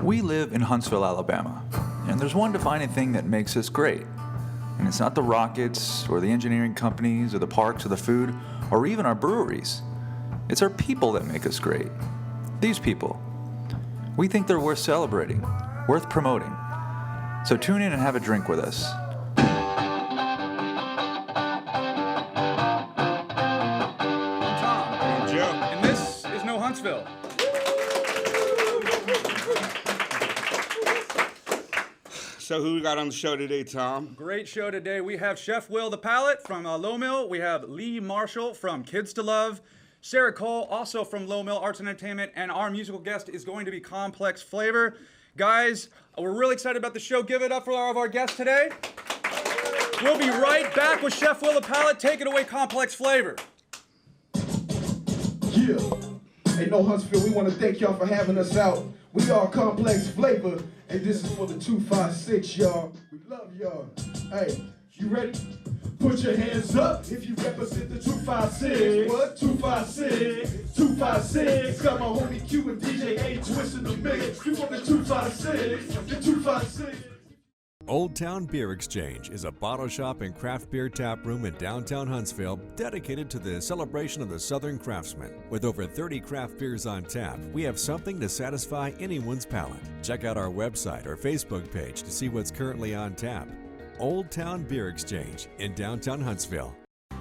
We live in Huntsville, Alabama, and there's one defining thing that makes us great. And it's not the rockets, or the engineering companies, or the parks, or the food, or even our breweries. It's our people that make us great. These people. We think they're worth celebrating, worth promoting. So tune in and have a drink with us. I'm Tom. I'm Joe. And this is Knowhuntsville. So who we got on the show today, Tom? Great show today. We have Chef Will the Palate from Low Mill. We have Lee Marshall from Kids to Love. Sarah Cole, also from Low Mill Arts and Entertainment. And our musical guest is going to be Complex Flavor. Guys, we're really excited about the show. Give it up for all of our guests today. We'll be right back with Chef Will the Palate. Take it away, Complex Flavor. Yeah. Hey, Knowhuntsville, we want to thank y'all for having us out. We are Complex Flavor, and this is for the 256, y'all. We love y'all. Hey, you ready? Put your hands up if you represent the 256. What? 256. 256. Got my homie Q and DJ A twisting the mix. We want the 256. The 256. Old Town Beer Exchange is a bottle shop and craft beer tap room in downtown Huntsville dedicated to the celebration of the Southern craftsman. With over 30 craft beers on tap, we have something to satisfy anyone's palate. Check out our website or Facebook page to see what's currently on tap. Old Town Beer Exchange in downtown Huntsville.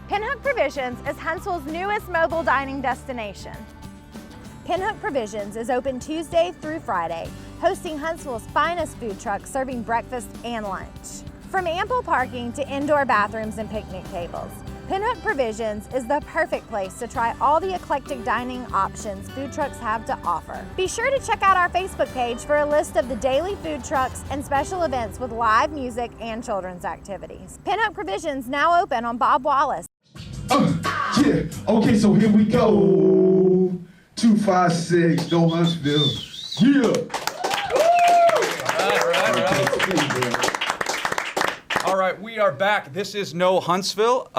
Pinhook Provisions is Huntsville's newest mobile dining destination. Pinhook Provisions is open Tuesday through Friday, hosting Huntsville's finest food trucks serving breakfast and lunch. From ample parking to indoor bathrooms and picnic tables, Pinhook Provisions is the perfect place to try all the eclectic dining options food trucks have to offer. Be sure to check out our Facebook page for a list of the daily food trucks and special events with live music and children's activities. Pinhook Provisions now open on Bob Wallace. Yeah, okay, so here we go. 256, Knowhuntsville. Yeah. All right, we are back. This is Knowhuntsville.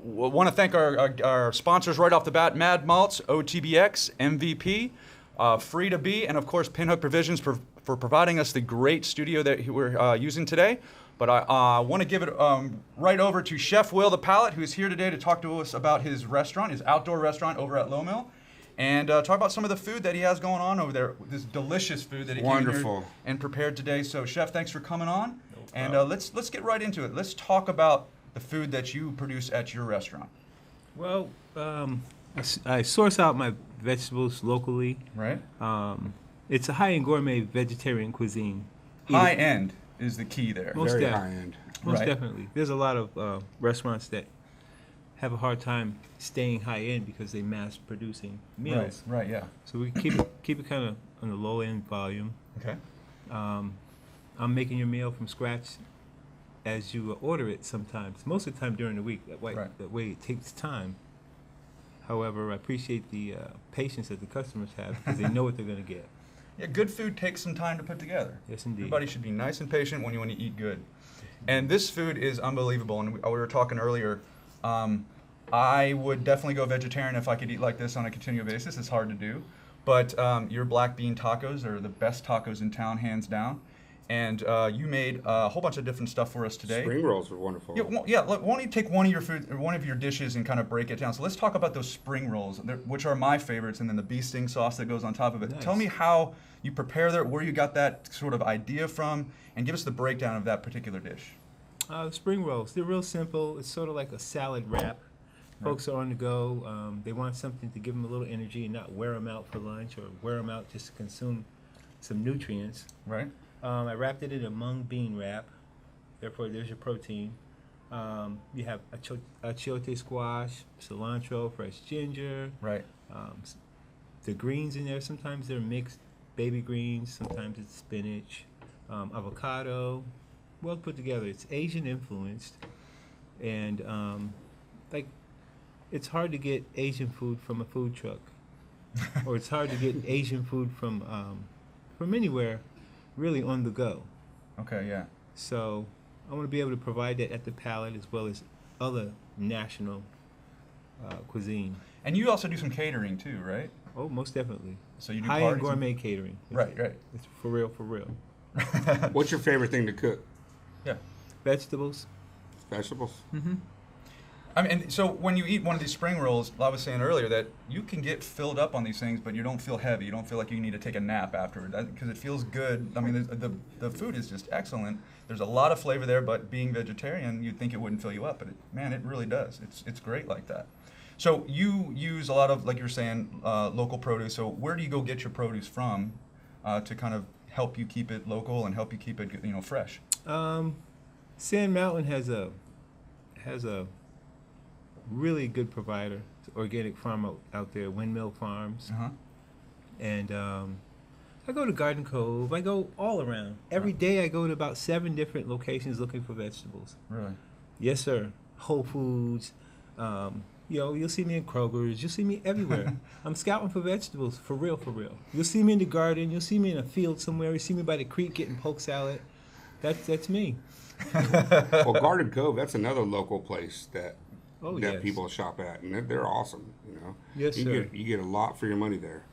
Want to thank our sponsors right off the bat: Mad Malts, OTBX, MVP, Free to Be, and of course Pinhook Provisions for providing us the great studio that we're using today. But I want to give it right over to Chef Will the Palate, who's here today to talk to us about his restaurant, his outdoor restaurant over at Low Mill. And talk about some of the food that he has going on over there. This delicious food that he came here and prepared today. So, Chef, thanks for coming on. And let's get right into it. Let's talk about the food that you produce at your restaurant. Well, I source out my vegetables locally. Right. It's a high-end gourmet vegetarian cuisine. High end is the key there. Very high end. Most Right. definitely. There's a lot of restaurants that have a hard time staying high end because they mass producing meals. Right, yeah. So we keep it kind of on the low end volume. Okay. I'm making your meal from scratch as you order it sometimes. Most of the time during the week. That way it takes time. However, I appreciate the patience that the customers have because they know what they're going to get. Yeah, good food takes some time to put together. Yes, indeed. Everybody should be nice and patient when you want to eat good. And this food is unbelievable. And we were talking earlier, I would definitely go vegetarian if I could eat like this on a continual basis. It's hard to do. But your black bean tacos are the best tacos in town, hands down. And you made a whole bunch of different stuff for us today. Spring rolls were wonderful. Yeah, look, why don't you take one of your food, or one of your dishes, and kind of break it down? So let's talk about those spring rolls, which are my favorites, and then the bee sting sauce that goes on top of it. Nice. Tell me how you prepare that, where you got that sort of idea from, and give us the breakdown of that particular dish. Spring rolls, they're real simple. It's sort of like a salad wrap. Folks are on the go. They want something to give them a little energy and not wear them out for lunch or wear them out just to consume some nutrients. Right. I wrapped it in a mung bean wrap. Therefore, there's your protein. You have achiote squash, cilantro, fresh ginger. Right. The greens in there, sometimes they're mixed baby greens, sometimes it's spinach, avocado. Well put together. It's Asian influenced. And it's hard to get Asian food from a food truck. Or it's hard to get Asian food from anywhere really on the go. Okay, yeah. So I want to be able to provide that at the palate as well as other national cuisine. And you also do some catering too, right? Oh, most definitely. So you do high-end parties and- gourmet catering. Right, right. It's for real, for real. What's your favorite thing to cook? Yeah. Vegetables. Vegetables? I mean, and so when you eat one of these spring rolls, I was saying earlier that you can get filled up on these things, but you don't feel heavy. You don't feel like you need to take a nap afterward because it feels good. I mean, the food is just excellent. There's a lot of flavor there, but being vegetarian, you'd think it wouldn't fill you up, but man, it really does. It's great like that. So you use a lot of, like you were saying, local produce. So where do you go get your produce from to kind of help you keep it local and help you keep it, fresh? Sand Mountain has a really good provider. It's an organic farm out there, Windmill Farms. Uh-huh. And I go to Garden Cove. I go all around. Every day I go to about 7 different locations looking for vegetables. Really? Yes, sir. Whole Foods. You'll see me in Kroger's. You'll see me everywhere. I'm scouting for vegetables, for real, for real. You'll see me in the garden. You'll see me in a field somewhere. You see me by the creek getting poke salad. That's me. Well, Garden Cove, that's another local place that Yes. people shop at, and they're awesome. Yes, you sir. You get a lot for your money there.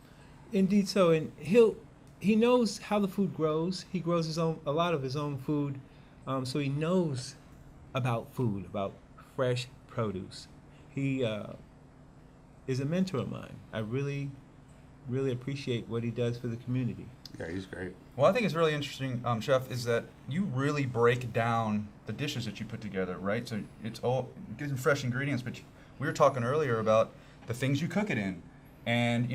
Indeed so, and he knows how the food grows. He grows a lot of his own food, so he knows about food, about fresh produce. He is a mentor of mine. I really, really appreciate what he does for the community. Yeah, he's great. Well, I think it's really interesting, Chef, is that you really break down the dishes that you put together, right? So it's all getting fresh ingredients, but we were talking earlier about the things you cook it in, and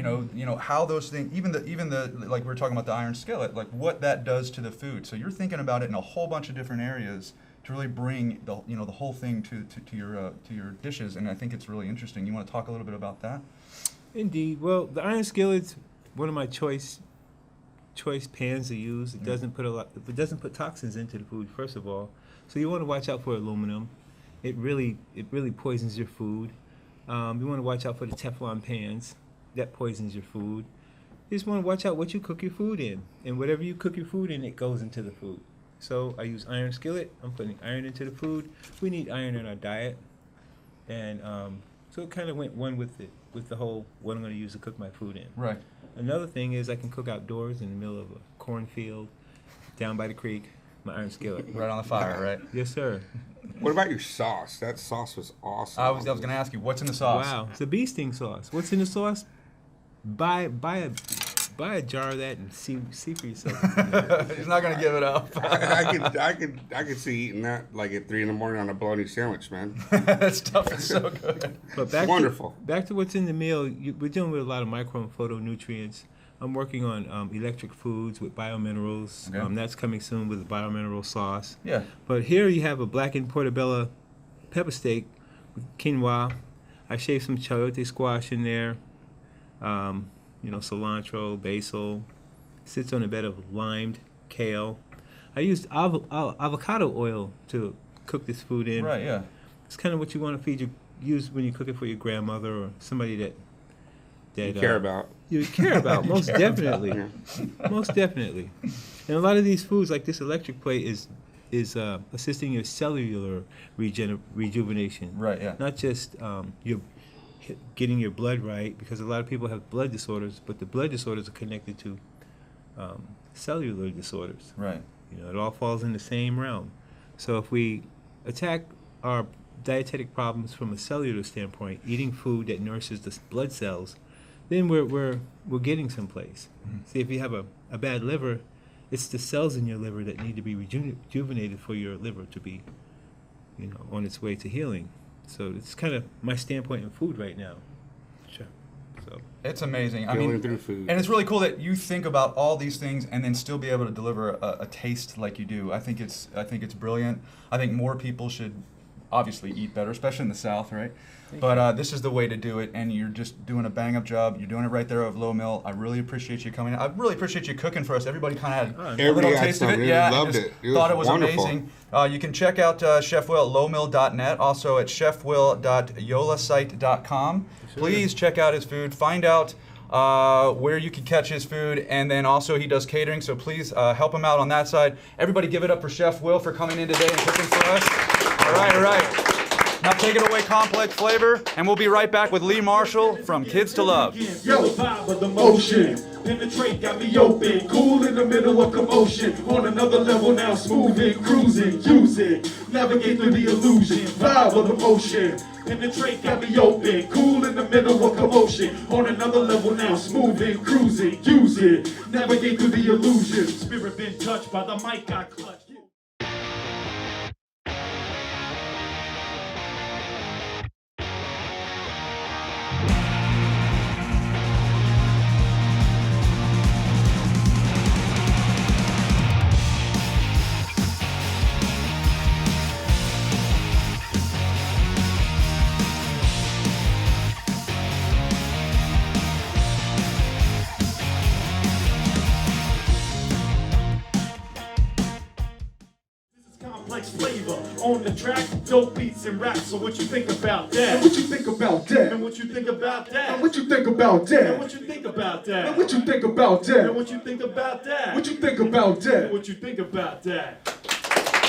how those things, even the like we were talking about the iron skillet, like what that does to the food. So you're thinking about it in a whole bunch of different areas to really bring the the whole thing to your dishes, and I think it's really interesting. You want to talk a little bit about that? Indeed. Well, the iron skillet's one of my choice pans to use. It doesn't put toxins into the food, first of all. So you want to watch out for aluminum. It really poisons your food. You want to watch out for the Teflon pans. That poisons your food. You just want to watch out what you cook your food in. And whatever you cook your food in, it goes into the food. So I use iron skillet. I'm putting iron into the food. We need iron in our diet. And so it kind of went one with the whole what I'm going to use to cook my food in. Right. Another thing is I can cook outdoors in the middle of a cornfield, down by the creek, my iron skillet. Right on the fire, right? Yes, sir. What about your sauce? That sauce was awesome. I was going to ask you, what's in the sauce? Wow, it's a bee sting sauce. What's in the sauce? Buy a jar of that and see for yourself. He's not going to give it up. I could see eating that like at 3 a.m. on a bologna sandwich, man. That stuff is so good. But back wonderful. Back to what's in the meal. We're dealing with a lot of micro and phytonutrients. I'm working on electric foods with biominerals. Okay. That's coming soon with a biomineral sauce. Yeah. But here you have a blackened portobello pepper steak with quinoa. I shaved some chayote squash in there. Cilantro, basil. Sits on a bed of limed kale. I used avocado oil to cook this food in. Right, yeah. It's kind of what you want to use when you cook it for your grandmother or somebody that You care about. You care about, most definitely. Yeah. Most definitely. And a lot of these foods, like this electric plate, is assisting your cellular rejuvenation. Right, yeah. Not just your getting your blood right, because a lot of people have blood disorders, but the blood disorders are connected to cellular disorders. Right. It all falls in the same realm. So if we attack our dietetic problems from a cellular standpoint, eating food that nourishes the blood cells, then we're getting someplace. Mm-hmm. See, if you have a bad liver, it's the cells in your liver that need to be rejuvenated for your liver to be, on its way to healing. So it's kind of my standpoint in food right now. Sure. So it's amazing. Going through food. And it's really cool that you think about all these things and then still be able to deliver a taste like you do. I think it's brilliant. I think more people should obviously eat better, especially in the South, right? But this is the way to do it, and you're just doing a bang-up job. You're doing it right there at Low Mill. I really appreciate you coming in. I really appreciate you cooking for us. Everybody kind of had a little taste of it. Yeah, loved it. Thought it was wonderful. amazing. You can check out Chef Will at lowmill.net, also at chefwill.yolasite.com. Sure. Please check out his food. Find out where you can catch his food, and then also he does catering, so please help him out on that side. Everybody give it up for Chef Will for coming in today and cooking for us. All right. Now take it away, Complex Flavor, and we'll be right back with Lee Marshall from Kids to Love. Yo, vibe of the motion. Penetrate, got me open. Cool in the middle of commotion. On another level now, smooth and cruising. Use it. Navigate through the illusion. Vibe of the motion. Penetrate, got me open. Cool in the middle of commotion. On another level now, smooth and cruising. Use it. Navigate through the illusion. Spirit been touched by the mic I clutched. Flavor on the track, dope beats and rap. So what you think about that? And what you think about that? And what you think about that? And what you think about that? And what you think about that? And what you think about that? And what you think about that? What you think about that? And what you think about that?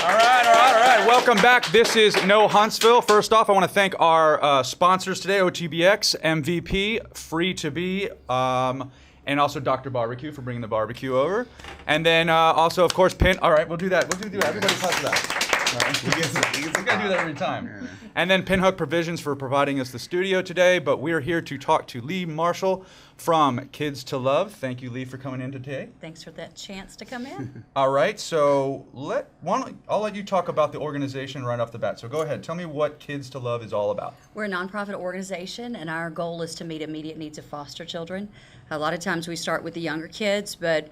All right. Welcome back. This is Knowhuntsville. First off, I want to thank our sponsors today, OTBX, MVP, Free to Be, and also Dr. Barbecue for bringing the barbecue over. And then also, of course, Pin. All right, we'll do that. We'll do that. Everybody touch that. We gotta do that every time. And then Pinhook Provisions for providing us the studio today. But we're here to talk to Lee Marshall from Kids to Love. Thank you, Lee, for coming in today. Thanks for that chance to come in. All right, so I'll let you talk about the organization right off the bat. So go ahead, tell me what Kids to Love is all about. We're a nonprofit organization, and our goal is to meet immediate needs of foster children. A lot of times we start with the younger kids, but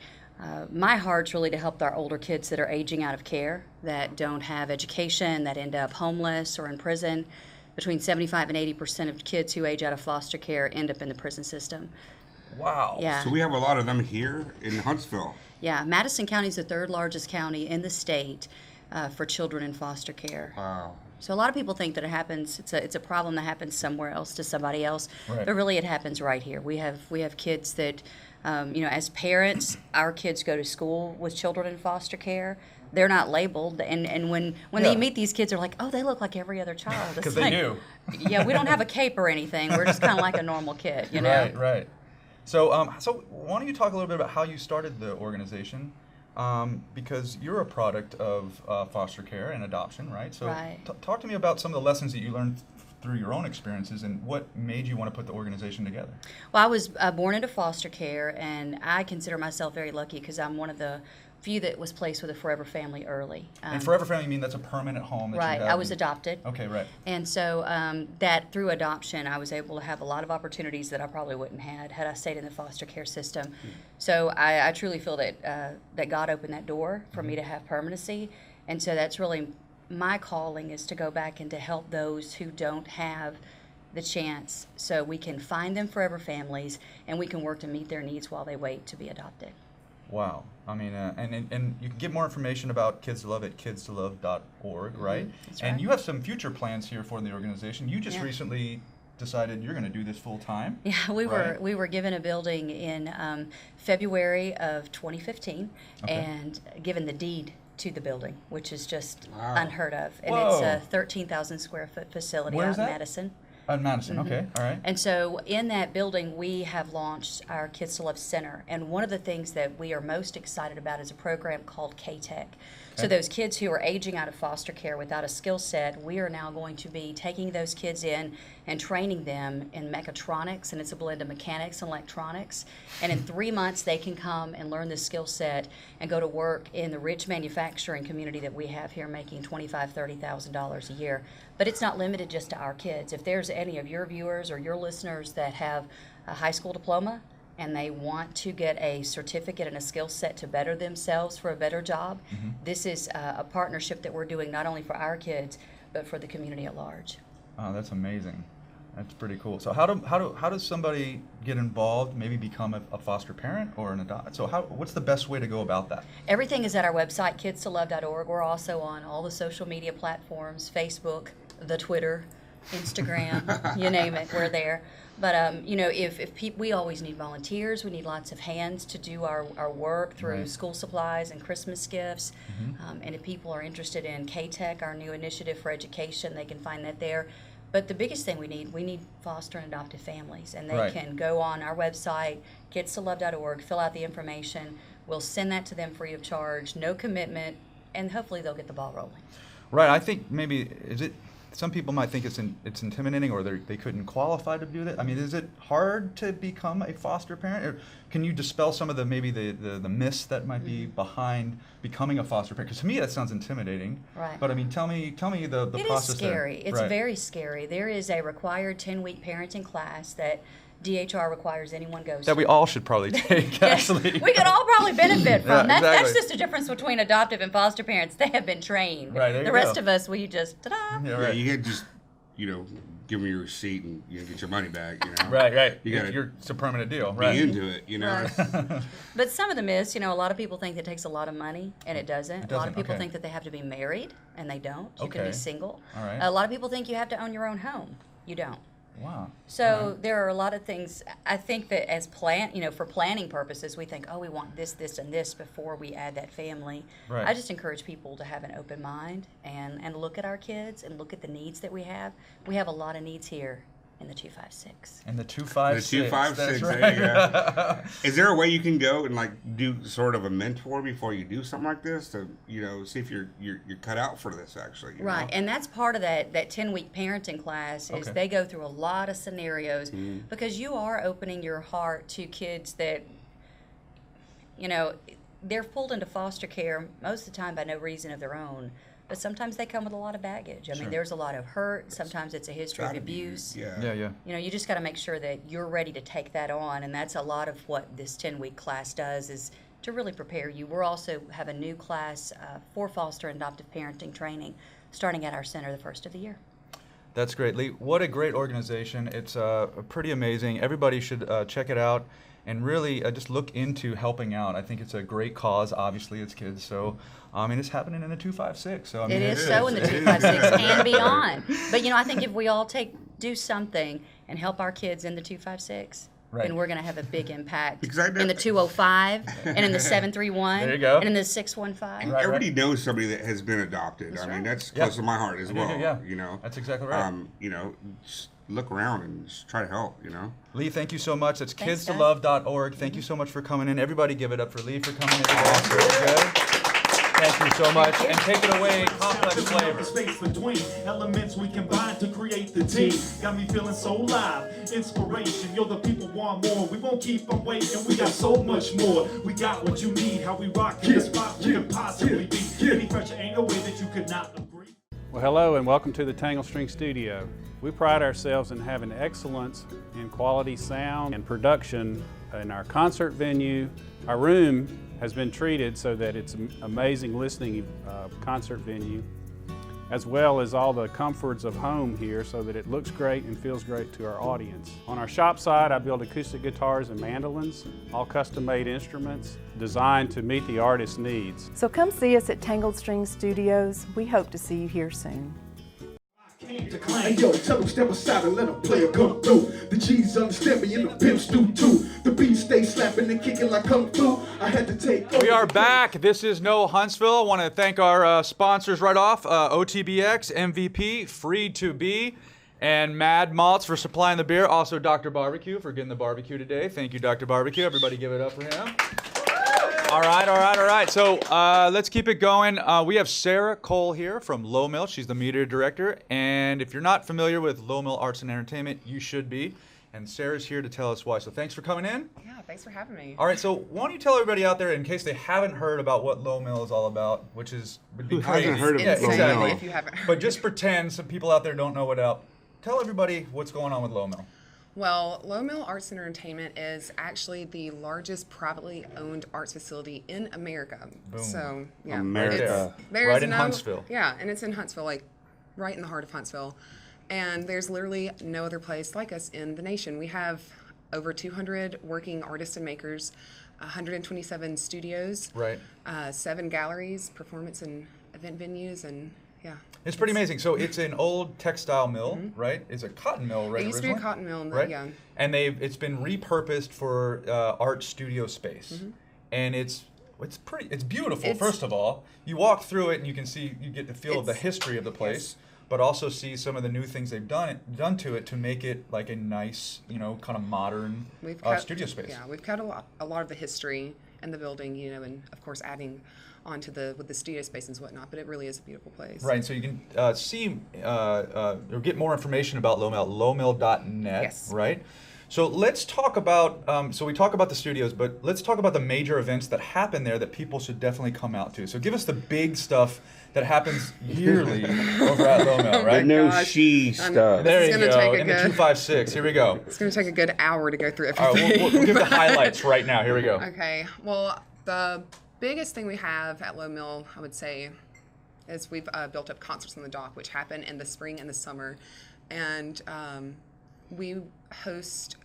my heart's really to help our older kids that are aging out of care, that don't have education, that end up homeless or in prison. Between 75 and 80% of kids who age out of foster care end up in the prison system. Wow. Yeah. So we have a lot of them here in Huntsville. Yeah, Madison County is the third largest county in the state for children in foster care. Wow. So a lot of people think that it happens. It's a problem that happens somewhere else to somebody else, right. But really it happens right here. We have kids that, as parents, our kids go to school with children in foster care. They're not labeled, and when they meet these kids, they're like, oh, they look like every other child. Because they do. Yeah, we don't have a cape or anything. We're just kind of like a normal kid, you know. Right. So, so why don't you talk a little bit about how you started the organization? Because you're a product of foster care and adoption, right? So Right. Talk to me about some of the lessons that you learned through your own experiences and what made you want to put the organization together. Well, I was born into foster care, and I consider myself very lucky because I'm one of the few that was placed with a forever family early. And forever family, you mean that's a permanent home that Right. you have? I was adopted. Okay, right. And so that through adoption, I was able to have a lot of opportunities that I probably wouldn't had I stayed in the foster care system. So I truly feel that God opened that door for me to have permanency. And so that's really my calling, is to go back and to help those who don't have the chance, so we can find them forever families and we can work to meet their needs while they wait to be adopted. Wow. I mean, and you can get more information about Kids to Love at kidstolove.org, right? That's And right. you have some future plans here for the organization. You just Yeah. recently decided you're going to do this full time. Yeah, we were given a building in February of 2015 and given the deed to the building, which is just unheard of. And it's a 13,000 square foot facility Where out is in that? Madison. Madison, okay, all right. And so in that building, we have launched our Kids to Love Center. And one of the things that we are most excited about is a program called K-Tech. So those kids who are aging out of foster care without a skill set, we are now going to be taking those kids in and training them in mechatronics, and it's a blend of mechanics and electronics. And in 3 months, they can come and learn this skill set and go to work in the rich manufacturing community that we have here, making $25,000, $30,000 a year. But it's not limited just to our kids. If there's any of your viewers or your listeners that have a high school diploma and they want to get a certificate and a skill set to better themselves for a better job, this is a partnership that we're doing not only for our kids, but for the community at large. Oh, that's amazing. That's pretty cool. So how does somebody get involved, maybe become a foster parent or an adopt? So what's the best way to go about that? Everything is at our website, kidstolove.org. We're also on all the social media platforms, Facebook, the Twitter, Instagram, you name it, we're there. But you know, if we always need volunteers, we need lots of hands to do our work through school supplies and Christmas gifts. And if people are interested in K-Tech, our new initiative for education, they can find that there. But the biggest thing we need foster and adoptive families, and they can go on our website, kidstolove.org, fill out the information. We'll send that to them free of charge, no commitment, and hopefully they'll get the ball rolling. Right. I think maybe some people might think it's intimidating, or they couldn't qualify to do that. I mean, is it hard to become a foster parent? Or can you dispel some of the myths that might be behind becoming a foster parent? Because to me that sounds intimidating. Right. But I mean, tell me the process. It is scary. There. It's very scary. There is a required 10-week parenting class that DHR requires anyone goes that we all should probably take. Actually, we could all probably benefit from. Yeah, That's just the difference between adoptive and foster parents. They have been trained. Right, the rest of us, we just ta-da. Yeah, Yeah, right. you can't just, give them your receipt and get your money back. Right. You gotta it's a permanent deal. be Right. into it. Right. But some of the myths, a lot of people think it takes a lot of money, and it doesn't. A lot of people okay. think that they have to be married, and they don't. You can Okay. be single. All right. A lot of people think you have to own your own home. You don't. Wow. So there are a lot of things. I think that as for planning purposes, we think, we want this, this, and this before we add that family. Right. I just encourage people to have an open mind and look at our kids and look at the needs that we have. We have a lot of needs here in the 256. And the 256. The 256. That's right. There you go. Is there a way you can go and do sort of a mentor before you do something like this to see if you're cut out for this actually? Right, and that's part of that 10-week parenting class is they go through a lot of scenarios because you are opening your heart to kids that, they're pulled into foster care most of the time by no reason of their own. But sometimes they come with a lot of baggage. I mean, there's a lot of hurt. Sometimes it's a history of abuse. Yeah. You just got to make sure that you're ready to take that on, and that's a lot of what this 10-week class does is to really prepare you. We're also have a new class for foster and adoptive parenting training starting at our center the first of the year. That's great, Lee. What a great organization. It's pretty amazing. Everybody should check it out and really just look into helping out. I think it's a great cause. Obviously, it's kids. So, it's happening in the 256. So, It is so in the 256 and beyond. But, I think if we all do something and help our kids in the 256, then we're going to have a big impact in the 205 and in the 731 there you go. and in the 615. Everybody knows somebody that has been adopted. I mean, that's close to my heart as well. Yeah. That's exactly right. Just look around and just try to help. Lee, thank you so much. That's Thanks, kidstolove.org. Thank you so much for coming in. Everybody give it up for Lee for coming in today. Thank you so much. And take it away, Complex Flavor. Space between elements we combine to create the team. Got me feeling so live. Inspiration, you're the people want more. We won't keep them waiting. We got so much more. We got what you need. How we rock in the spot we could possibly be. Any pressure ain't no way that you could not agree. Well, hello and welcome to the Tangle String Studio. We pride ourselves in having excellence in quality sound and production in our concert venue. Our room has been treated so that it's an amazing listening concert venue, as well as all the comforts of home here so that it looks great and feels great to our audience. On our shop side, I build acoustic guitars and mandolins, all custom-made instruments designed to meet the artist's needs. So come see us at Tangled String Studios. We hope to see you here soon. Hey yo, tell them step aside and let a player come through. The G's understand me and the pimps do too. The beats stay slapping and kicking like kung fu. I had to take over. We are back. This is Knowhuntsville. I want to thank our sponsors right off, OTBX, MVP, Free to Be, and Mad Malts for supplying the beer. Also Dr. Barbecue for getting the barbecue today. Thank you, Dr. Barbecue. Everybody give it up for him. All right. So let's keep it going. We have Sarah Cole here from Low Mill. She's the media director. And if you're not familiar with Low Mill Arts and Entertainment, you should be. And Sarah's here to tell us why. So thanks for coming in. Yeah, thanks for having me. All right, so why don't you tell everybody out there, in case they haven't heard about what Low Mill is all about, which would be crazy. Hasn't heard of Low Mill? If you haven't heard. But just pretend some people out there don't know what out. Tell everybody what's going on with Low Mill. Well, Low Mill Arts and Entertainment is actually the largest privately owned arts facility in America. Boom. So, yeah. America. There's Right in Huntsville. Yeah, and it's in Huntsville, like right in the heart of Huntsville. And there's literally no other place like us in the nation. We have over 200 working artists and makers, 127 studios, Right. 7 galleries, performance and event venues, and Yeah. It's pretty amazing. So it's an old textile mill, right? It's a cotton mill, right? It used to be a originally? cotton mill, right? yeah. And it's been repurposed for art studio space, and it's beautiful. First of all, you walk through it and you get the feel of the history of the place, but also see some of the new things they've done to it to make it like a nice, kind of modern studio space. Yeah, we've cut a lot of the history in the building, and of course adding onto with the studio space and whatnot, but it really is a beautiful place. Right, so you can see or get more information about Low Mill, lowmill.net, Yes. right? So let's talk about, so we talk about the studios, but let's talk about the major events that happen there that people should definitely come out to. So give us the big stuff that happens yearly over at Low Mill, right? The no-she stuff. There you gonna go, take a in the good- 256, here we go. It's going to take a good hour to go through All everything. right, we'll give the highlights right now, here we go. Okay, well, the biggest thing we have at Low Mill, I would say, is we've built up concerts on the dock, which happen in the spring and the summer. And we host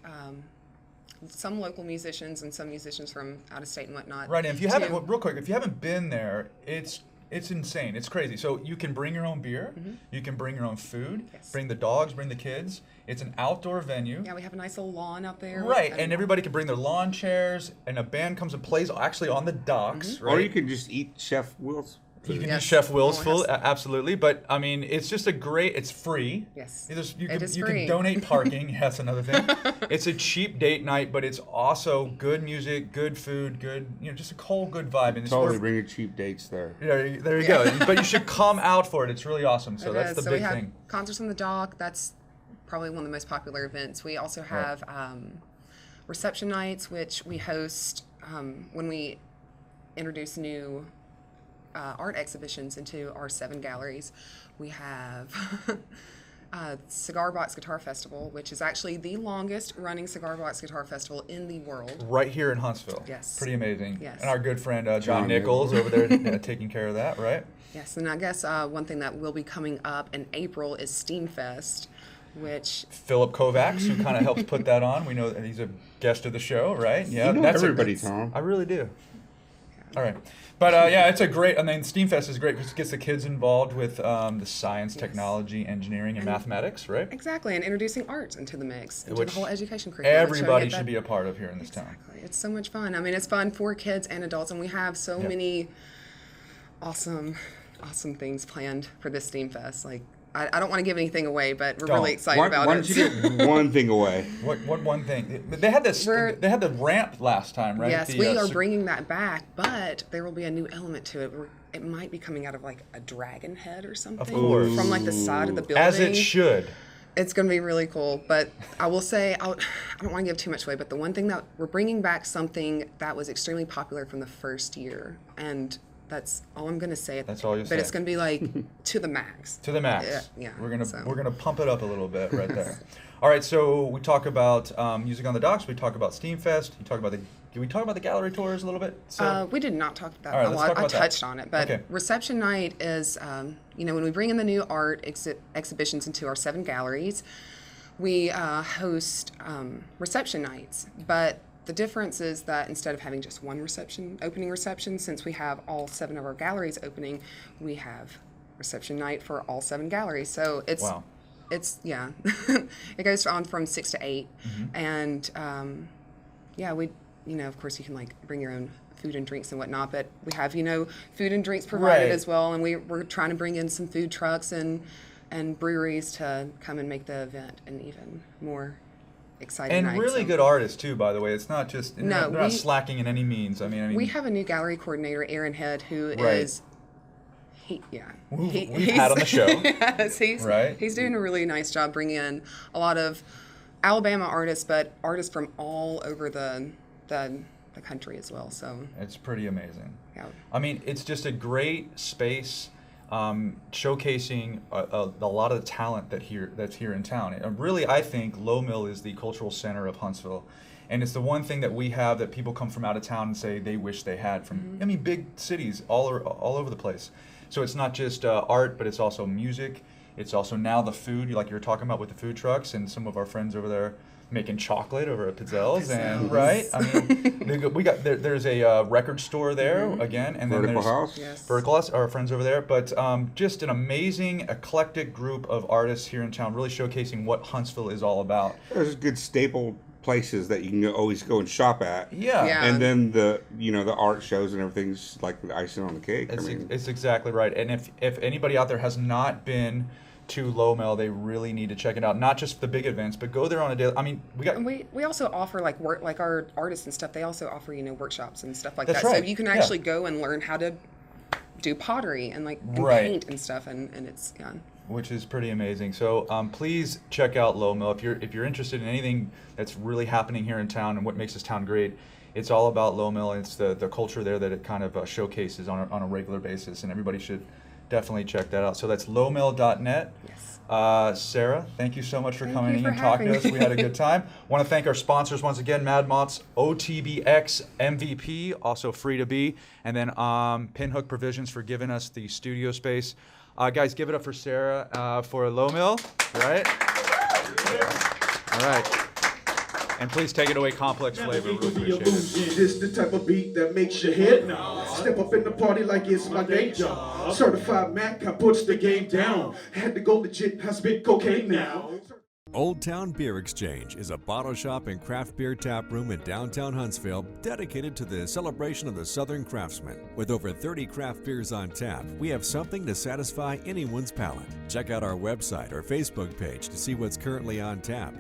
some local musicians and some musicians from out of state and whatnot. Right, and if you haven't, real quick, if you haven't been there, it's insane. It's crazy. So you can bring your own beer, you can bring your own food, bring the dogs, bring the kids. It's an outdoor venue. Yeah, we have a nice little lawn out there. Right, and everybody can bring their lawn chairs, and a band comes and plays actually on the docks. Right? Or you can just eat Chef Will's food. You can use Chef Will's food, absolutely. But I mean, it's just it's free. Yes. You It is can free. donate parking. That's another thing. It's a cheap date night, but it's also good music, good food, good, just a whole good vibe. And Totally bring your cheap dates there. there you go. But you should come out for it. It's really awesome. So that's the so big we have thing. concerts on the dock. That's probably one of the most popular events. We also have reception nights, which we host when we introduce new art exhibitions into our 7 galleries. We have Cigar Box Guitar Festival, which is actually the longest running cigar box guitar festival in the world. Right here in Huntsville. Yes. Pretty amazing. Yes. And our good friend John Nichols over there taking care of that, right? Yes, and I guess one thing that will be coming up in April is Steam Fest, which Philip Kovacs, who kind of helps put that on. We know that he's a guest of the show, right? Yeah, You know everybody, Tom. I really do. All right. But yeah, it's a great, SteamFest is great because it gets the kids involved with the science, technology, engineering, and mathematics, right? Exactly, and introducing art into the mix, into Which the whole education curriculum. everybody should be a part of here in this town. It's so much fun. I mean, it's fun for kids and adults, and we have so many awesome things planned for this Steam Fest. Like, I don't want to give anything away, but we're really excited about it. Why don't you give one thing away? What one thing? They had they had the ramp last time, right? Yes, we are bringing that back, but there will be a new element to it. It might be coming out of like a dragon head or something. Of course. From like the side of the building. As it should. It's going to be really cool, but I will say, I don't want to give too much away, but the one thing that we're bringing back something that was extremely popular from the first year, and that's all I'm going to say. That's all you say. But it's going to be like to the max. To the max. Yeah. We're gonna pump it up a little bit right there. All right, so we talk about music on the docks. We talk about Steamfest. Did we talk about the gallery tours a little bit? So, we did not talk about all right, that a let's lot. talk I about that. touched on it, but Okay. reception night is, when we bring in the new art exhibitions into our 7 galleries, we host reception nights. But the difference is that instead of having just one opening reception, since we have all 7 of our galleries opening, we have reception night for all 7 galleries. So it goes on from 6 to 8, and we, of course, you can like bring your own food and drinks and whatnot, but we have food and drinks provided as well, and we're trying to bring in some food trucks and breweries to come and make the event an even more exciting night. And really good artists too, by the way. It's not just they're not slacking in any means. I mean, we have a new gallery coordinator, Aaron Head, who is we've had on the show. Yes, he's doing a really nice job bringing in a lot of Alabama artists, but artists from all over the country as well. So it's pretty amazing. Yeah. I mean, it's just a great space. Showcasing a lot of the talent that's here in town. And really, I think Low Mill is the cultural center of Huntsville, and it's the one thing that we have that people come from out of town and say they wish they had from. I mean, big cities all over the place. So it's not just art, but it's also music. It's also now the food, like you were talking about with the food trucks, and some of our friends over there making chocolate over at Pizzel's, and right. I mean, we got there's a record store there again, and then Vertical there's House. Yes. Vertical House, our friends over there. But just an amazing, eclectic group of artists here in town, really showcasing what Huntsville is all about. There's good staple places that you can always go and shop at. Yeah. And then the art shows and everything's like the icing on the cake. It's exactly right. And if anybody out there has not been to Low Mill, they really need to check it out. Not just the big events, but go there on a daily. I mean, we also offer like our artists and stuff. They also offer workshops and stuff like That's that. right. So you can actually go and learn how to do pottery and paint and stuff, and it's which is pretty amazing. So please check out Low Mill if you're interested in anything that's really happening here in town and what makes this town great. It's all about Low Mill, and it's the culture there that it kind of showcases on a regular basis, and everybody should definitely check that out. So that's lowmill.net. Yes. Sarah, thank you so much for Thank coming you in for and talking to us. having We had a good time. Want to thank our sponsors once again, Mad Malts, OTBX, MVP, also free to be, and then Pinhook Provisions for giving us the studio space. Guys, give it up for Sarah for Low Mill, right? All right. And please take it away, Complex Flavor. Really appreciate it. This the type of beat that makes your head step up in the party like it's my day job. Certified Mac, I puts the game down. Had to go legit, I spit cocaine now. Old Town Beer Exchange is a bottle shop and craft beer tap room in downtown Huntsville dedicated to the celebration of the Southern craftsman. With over 30 craft beers on tap, we have something to satisfy anyone's palate. Check out our website or Facebook page to see what's currently on tap.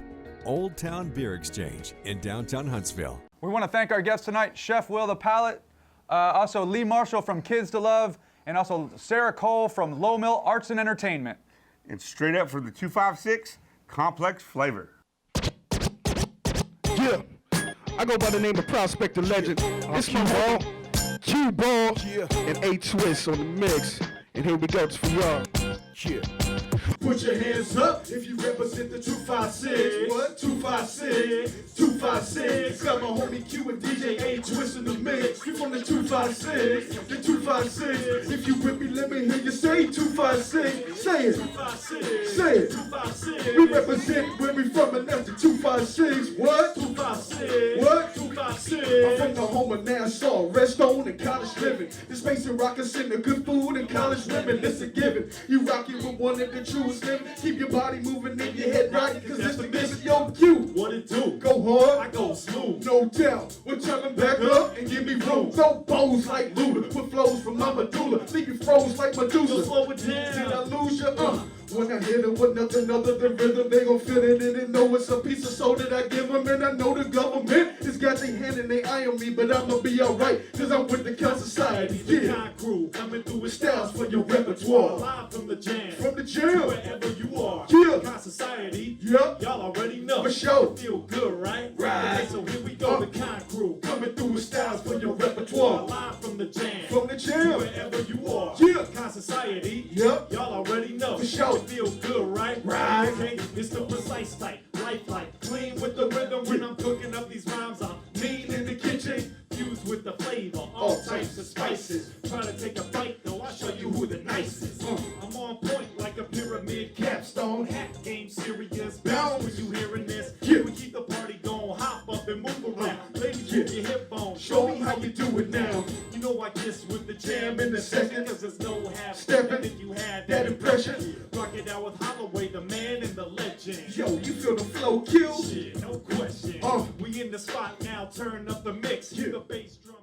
Old Town Beer Exchange in downtown Huntsville. We want to thank our guests tonight, Chef Will the Palate, also Lee Marshall from Kids to Love, and also Sarah Cole from Low Mill Arts and Entertainment. And straight up for the 256 Complex Flavor. Yeah, I go by the name of Prospector Legend. It's Q-Ball, and A-Twist on the mix. And here we go, it's for y'all. Yeah. Put your hands up if you represent the 256. What? 256. 256. Got my homie Q and DJ A-Twist in the mix. We from the 256. The 256. If you with me, let me hear you say 256. Say it. 256. Say it. 256. We represent where we from, and that's the 256. What? 256. What? 256. I'm from the home of Nassau, Redstone and college living. The space and rockets and the good food and college women. It's a given. You rockin' with one of the truest them. Keep your body moving and your head right, cause it's the mission. Yo, Q. What it do? Go hard. I go smooth. No doubt. We're turning back up and give me room. No bows like Luda. With flows from my medulla. Leave you froze like Medusa. Slow it down. Did I lose you? When I hit it with nothing other than rhythm, they gon' feel it in and know it's a piece of soul that I give them. And I know the government has got their hand and they eye on me, but I'ma be alright, cause I'm with the Count Society. Yeah, crew coming through with styles for your repertoire. Live from the jam. From the jam. Wherever you are. Yeah. Count Society. Yep. Y'all already know. For sure. Feel good, right? Right. Okay, so here we go. The Con Crew coming through with styles for your repertoire. Live from the jam. From the jam. Wherever you are. Yeah. Count Society. Yep. Y'all already know. For sure. Feel good, right? Right. Okay, it's the precise type, lifelike, clean with the rhythm. When I'm cooking up these rhymes, I'm mean in the kitchen, fused with the flavor, all types of spices. Trying to take a bite, though, I'll show you who the nicest. I'm on point like a pyramid capstone, hat game serious. Bounce when you hearing this. Yeah. We keep the party going, hop up and move around. Ladies, get your hip on, show me how you do it now. You know I kiss with the jam in the second, cause there's no half stepping. If you had that impression, rock it out with Holloway, the man and the legend. Yo, you feel the flow kill? Shit, no question. We in the spot now, turn up the mix. The bass drum.